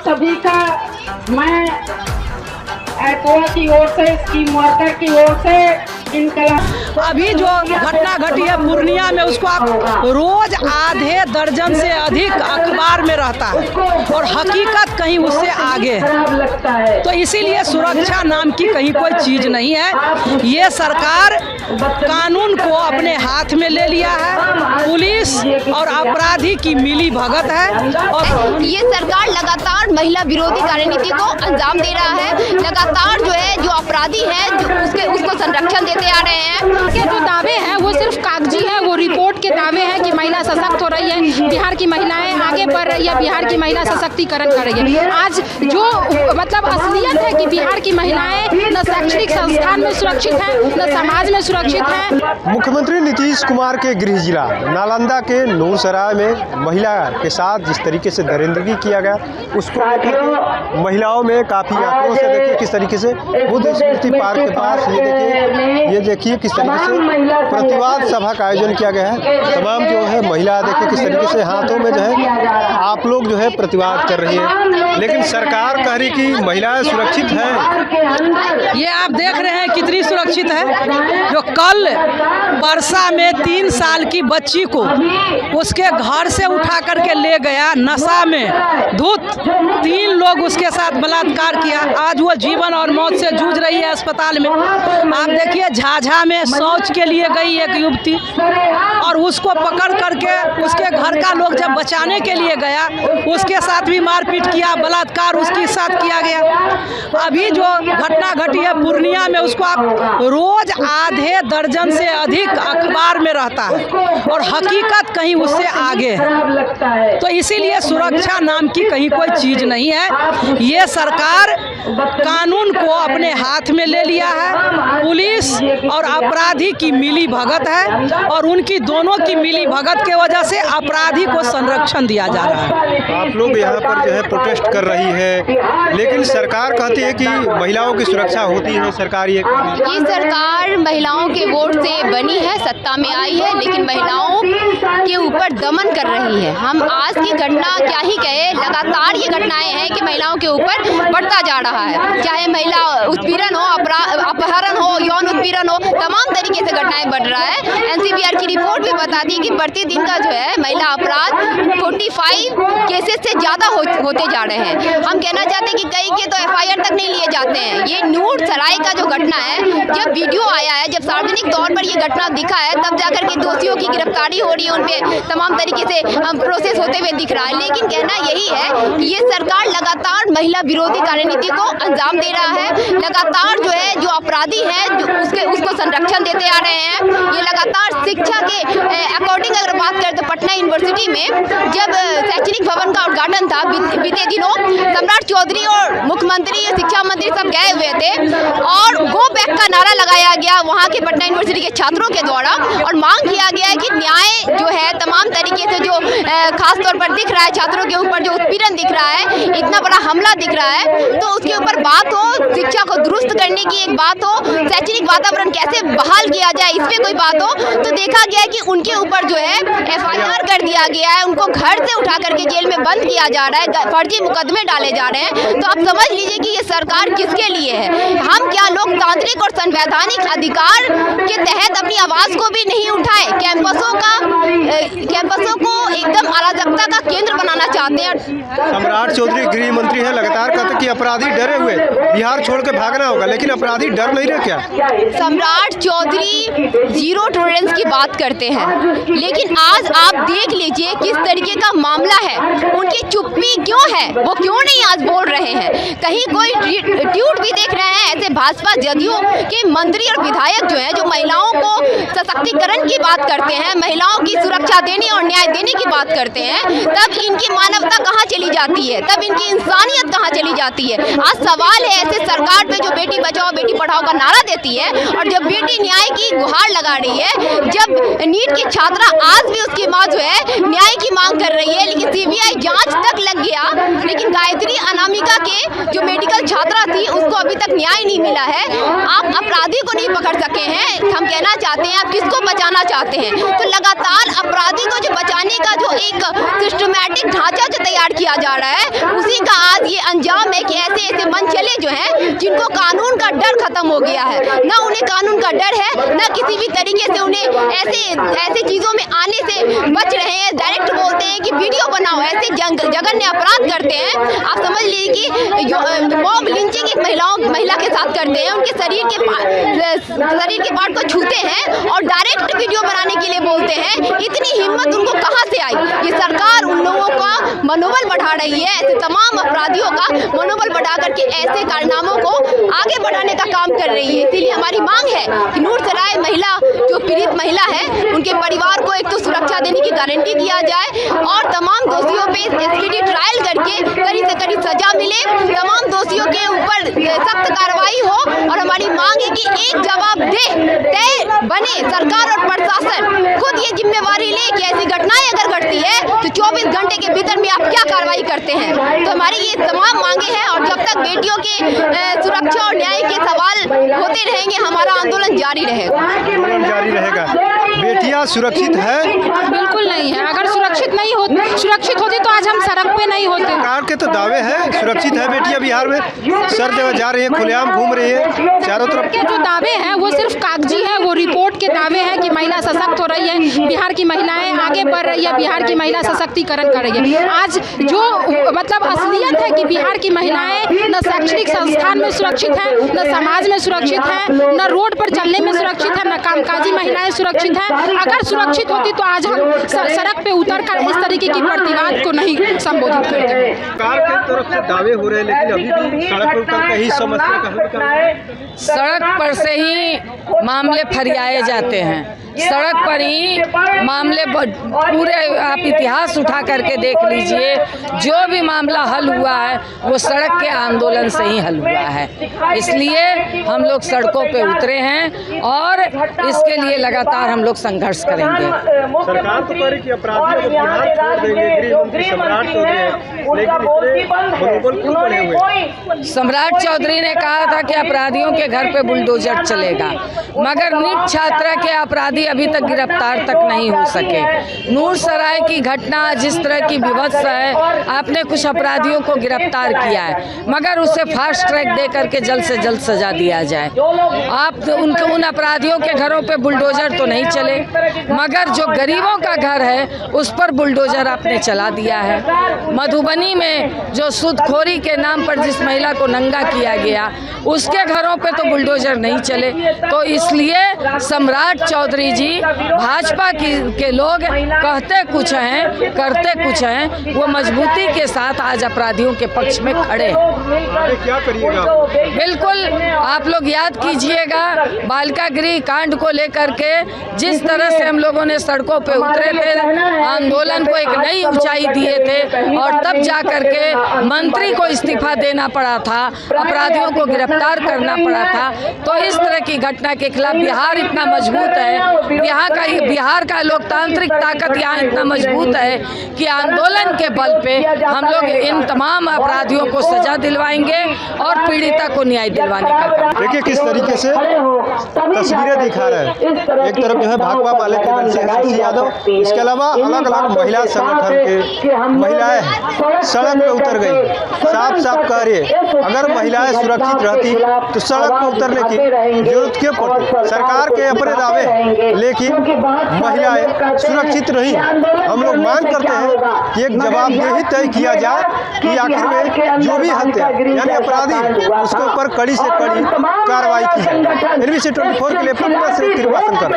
सभी का मैं एक्वा की ओर से, स्कीम वर्कर की ओर से अभी जो घटना घटी है पूर्णिया में, उसको आप रोज आधे दर्जन से अधिक अखबार में रहता है और हकीकत कहीं उससे आगे है। तो इसीलिए सुरक्षा नाम की कहीं कोई चीज नहीं है। ये सरकार कानून को अपने हाथ में ले लिया है, पुलिस और अपराधी की मिली भगत है। और ये सरकार लगातार महिला विरोधी कार्यनीति को अंजाम दे रहा है। लगातार जो है जो अपराधी है जो उसको संरक्षण देते आ रहे हैं। के जो दावे हैं वो सिर्फ कागजी है, वो रिपोर्ट के दावे हैं कि महिला सशक्त हो रही है, बिहार की महिलाएं आगे बढ़ रही है, बिहार की महिला सशक्तिकरण कर रही है। आज जो मतलब असलियत है कि बिहार की महिलाएं न शैक्षणिक संस्थान में सुरक्षित हैं, न समाज में सुरक्षित हैं। मुख्यमंत्री नीतीश कुमार के गृह जिला नालंदा के नूरसराय में महिला के साथ जिस तरीके से दरिंदगी किया गया, उसको लेकर के महिलाओं में काफ़ी आक्रोश है। देखिए किस तरीके से बुद्ध स्मृति पार्क के पास ये देखिए किस तरीके से प्रतिवाद सभा का आयोजन किया गया है। तमाम जो है महिला देखिए किस तरीके से हाथों में जो है आप लोग जो है प्रतिवाद कर रही है, लेकिन सरकार कह रही कि महिलाएं सुरक्षित हैं। ये आप देख रहे हैं कितनी सुरक्षित है। जो कल परसा में 3 साल की बच्ची को उसके घर से उठा करके ले गया नशा में धुत, 3 लोग उसके साथ बलात्कार किया। आज वो जीवन और मौत से जूझ रही है अस्पताल में। आप देखिए झाझा में शौच के लिए गई एक युवती और उसको पकड़ करके उसके घर का लोग जब बचाने के लिए गया उसके साथ भी मारपीट किया, बलात्कार उसके साथ किया गया। अभी जो घटना घटी है पूर्णिया में, उसको आप रोज आधे दर्जन से अधिक अखबार में रहता है और हकीकत कहीं उससे आगे है। तो इसीलिए सुरक्षा नाम की कहीं कोई चीज नहीं है। ये सरकार कानून को अपने हाथ में ले लिया है, पुलिस और अपराधी की मिली भगत है और उनकी दोनों की मिली भगत के वजह से अपराधी को संरक्षण दिया जा रहा है। आप लोग यहाँ पर जो है प्रोटेस्ट कर रही है, लेकिन सरकार कहती है कि महिलाओं की सुरक्षा होती है। सरकार ये सरकार महिलाओं के वोट से बनी है, सत्ता में आई है, लेकिन महिलाओं के ऊपर दमन कर रही है। हम आज की घटना क्या ही कहे, लगातार ये घटनाएं हैं कि महिलाओं के ऊपर बढ़ता जा रहा है। चाहे महिला उत्पीड़न हो, अपहरण हो, यौन उत्पीड़न हो, तमाम तरीके से घटनाएं बढ़ रहा है। एनसीबीआर की रिपोर्ट भी बताती है कि प्रतिदिन का जो है महिला अपराध 45 केसेस से ज़्यादा होते जा रहे हैं। हम कहना चाहते हैं कि कई के तो एफआईआर तक नहीं लिए जाते हैं। ये नूरसराय का जो घटना है, जब वीडियो आया है, जब सार्वजनिक तौर पर ये घटना दिखा है, तब जाकर के दोषियों की गिरफ्तारी हो रही है, उन पे तमाम तरीके से प्रोसेस होते हुए दिख रहा है। लेकिन कहना यही है कि ये सरकार लगातार महिला विरोधी कार्यनीति को अंजाम दे रहा है। लगातार जो है जो अपराधी है जो उसको संरक्षण देते आ रहे हैं। ये लगातार शिक्षा के अकॉर्डिंग अगर बात करें तो पटना यूनिवर्सिटी में जब शैक्षणिक भवन का उद्घाटन था बीते दिनों, सम्राट चौधरी और मुख्यमंत्री, शिक्षा मंत्री सब गए हुए थे और गो बैक का नारा लगाया गया वहाँ के पटना यूनिवर्सिटी के छात्रों के द्वारा और मांग किया गया है कि न्याय जो है तमाम तरीके से जो खास तौर पर दिख रहा है, छात्रों के ऊपर जो उत्पीड़न दिख रहा है, इतना बड़ा हमला दिख रहा है, तो उसके ऊपर बात हो, शिक्षा को दुरुस्त करने की एक बात हो, शैक्षणिक वातावरण कैसे बहाल किया जाए इस पे कोई बात हो, तो देखा गया है कि उनके ऊपर जो है एफआईआर कर दिया गया है, उनको घर से उठा करके जेल में बंद किया जा रहा है, फर्जी मुकदमे डाले जा रहे हैं। तो आप समझ लीजिए कि ये सरकार किसके लिए है। हम क्या लोकतांत्रिक और संवैधानिक अधिकार के तहत अपनी आवाज को भी नहीं उठाए, कैंपसों को एकदम अराजकता का केंद्र बनाना चाहते हैं। सम्राट चौधरी गृह मंत्री है, लगातार कहते हैं कि अपराधी डरे हुए, बिहार छोड़ के भागना होगा, लेकिन अपराधी डर नहीं रहे क्या? सम्राट चौधरी जीरो टॉलरेंस की बात करते हैं, लेकिन आज आप देख लीजिए किस तरीके का मामला है, उनकी चुप्पी क्यों है, वो क्यों नहीं आज बोल रहे हैं। कहीं कोई ट्वीट भी देख रहे हैं ऐसे भाजपा जदयू के मंत्री और विधायक जो हैं, जो महिलाओं को सशक्तिकरण की बात करते हैं, महिलाओं की सुरक्षा देने और न्याय देने की बात करते हैं, तब इनकी मानवता कहाँ चली जाती है, तब इनकी इंसानियत कहाँ चली जाती है। आज सवाल है ऐसे सरकार पे जो बेटी बचाओ बेटी पढ़ाओ का नारा देती है और जब बेटी न्याय की गुहार लगा रही है, जब नीट की छात्रा आज भी उसकी माँ जो है न्याय की मांग कर रही है, लेकिन सीबीआई जांच तक लग गया, लेकिन गायत्री अनामिका के जो मेडिकल छात्रा थी उसको अभी तक न्याय नहीं मिला है। आप अपराधी को नहीं पकड़ सके हैं। हम कहना चाहते हैं आप किसको बचाना चाहते हैं। तो लगातार अपराधी को जो बचाने का जो एक सिस्टमैटिक ढांचा जो तैयार किया जा रहा है, उसी का आज ये अंजाम है कि ऐसे ऐसे मनचले जो हैं जिनको कानून का डर खत्म हो गया है, ना उन्हें कानून का डर है, ना किसी भी तरीके से उन्हें ऐसे चीज़ों में आने से बच रहे हैं। डायरेक्ट बोलते हैं कि वीडियो बनाओ, ऐसे जघन्य अपराध करते हैं। आप समझ लीजिए कि मॉब लिंचिंग एक महिला के साथ करते हैं, उनके शरीर के पार्ट को छूते हैं और डायरेक्ट वीडियो बनाने के लिए बोलते हैं। इतनी हिम्मत उनको कहाँ से आई? ये सरकार उन लोगों का मनोबल बढ़ा रही है, ऐसे तमाम अपराधियों का मनोबल बढ़ा करके ऐसे कारनामों को आगे बढ़ाने का काम कर रही है। इसीलिए हमारी मांग है कि नूरसराय महिला जो पीड़ित महिला है, उनके परिवार को एक तो सुरक्षा देने की गारंटी किया जाए और तमाम दोषियों पे स्पीडी ट्रायल करके कड़ी से कड़ी सजा मिले, तमाम दोषियों के ऊपर सख्त कार्रवाई हो। और हमारी मांग है कि एक जवाबदेह तय बने, सरकार और प्रशासन खुद ये जिम्मेवारी ले कि ऐसी घटनाएं अगर घटती है तो 24 घंटे के भीतर में आप क्या कार्रवाई करते हैं। तो हमारी ये तमाम मांगे हैं और जब तक बेटियों के सुरक्षा और न्याय के सवाल होते रहेंगे, हमारा आंदोलन जारी रहेगा। बेटियां सुरक्षित है? बिल्कुल नहीं है। अगर सुरक्षित होती तो आज हम सड़क पे नहीं होते। सरकार के तो दावे हैं सुरक्षित है बेटियां बिहार में, सर देवा जा रही है, खुलेआम घूम रही है चारों तरफ। के जो दावे हैं वो सिर्फ कागजी है, वो रिपोर्ट के दावे हैं कि महिला सशक्त हो रही है, बिहार की महिलाएं आगे बढ़ रही है, बिहार की महिला सशक्तिकरण कर रही है। आज जो मतलब असलियत है कि बिहार की महिलाएं न शैक्षणिक संस्थान में सुरक्षित है, न समाज में सुरक्षित है, न रोड पर चलने में सुरक्षित है, न कामकाजी महिलाएं सुरक्षित है। अगर सुरक्षित होती तो आज हम सड़क पे उतर कर इस तरीके की प्रतिवाद को नहीं संबोधित करते। सरकार की तरफ से दावे हो रहे हैं लेकिन अभी भी सड़क पर उतर के ही समस्या का हल करना। सड़क पर से ही मामले फरियाए जाते हैं, सड़क पर ही मामले पूरे आप इतिहास उठा करके देख लीजिए, जो भी मामला हल हुआ है वो सड़क के आंदोलन से ही हल हुआ है। इसलिए हम लोग सड़कों पे उतरे हैं और इसके लिए लगातार हम लोग संघर्ष करेंगे। सरकार तो कह रही कि अपराधियों को बिहार छोड़ देंगे, गृह मंत्री सम्राट चौधरी लेकिन मनोबल क्यों बढ़े हुए? सम्राट चौधरी ने कहा था कि अपराधियों के घर पे बुलडोजर चलेगा, मगर नीट छात्रा के अपराधी अभी तक गिरफ्तार तक नहीं हो सके। नूरसराय की घटना जिस तरह की विभत्स है, आपने कुछ अपराधियों को गिरफ्तार किया है, मगर उसे फास्ट ट्रैक दे करके जल्द से जल्द सजा दिया जाए। आप उन अपराधियों के घरों पे बुलडोजर तो नहीं चले, मगर जो गरीबों का घर है उस पर बुलडोजर आपने चला दिया है। मधुबनी में जो सूदखोरी के नाम पर जिस महिला को नंगा किया गया, उसके घरों पे तो बुलडोजर नहीं चले। तो इसलिए सम्राट चौधरी जी, भाजपा के लोग कहते कुछ हैं करते कुछ हैं, वो मजबूती के साथ आज अपराधियों के पक्ष में खड़े हैं। क्या करिएगा? बिल्कुल आप लोग याद कीजिएगा बालिका गृह कांड को लेकर के जिस तरह से हम लोगों ने सड़कों पे उतरे थे, आंदोलन को एक नई ऊंचाई दिए थे और तब जा करके मंत्री को इस्तीफा देना पड़ा था, अपराधियों को गिरफ्तार करना पड़ा था। तो इस तरह की घटना के खिलाफ बिहार इतना मजबूत है, बिहार का लोकतांत्रिक ताकत यहाँ इतना मजबूत है कि आंदोलन के बल पे हम लोग इन तमाम अपराधियों को सजा दिलवाएंगे और पीड़िता को न्याय दिलवाने का। देखिए किस तरीके से तस्वीरें दिखा रहे हैं। एक तरफ जो है भाकपा माले केवल शशि यादव, इसके अलावा अलग अलग महिला संगठन के महिलाएं सड़क पे उतर गई, साफ साफ कह रही है अगर महिलाएं सुरक्षित रहती तो सड़क पर उतरने की जरूरत क्यों पड़ती। सरकार के अपने दावे हैं लेकिन महिलाएं सुरक्षित नहीं। हम लोग मांग करते हैं कि एक जवाबदेही तय किया जाए कि आखिर में जो भी हत्या यानी अपराधी उसके ऊपर कड़ी से कड़ी कार्रवाई की जाए। NBC 24 के लिए पटना से त्रिवासन कर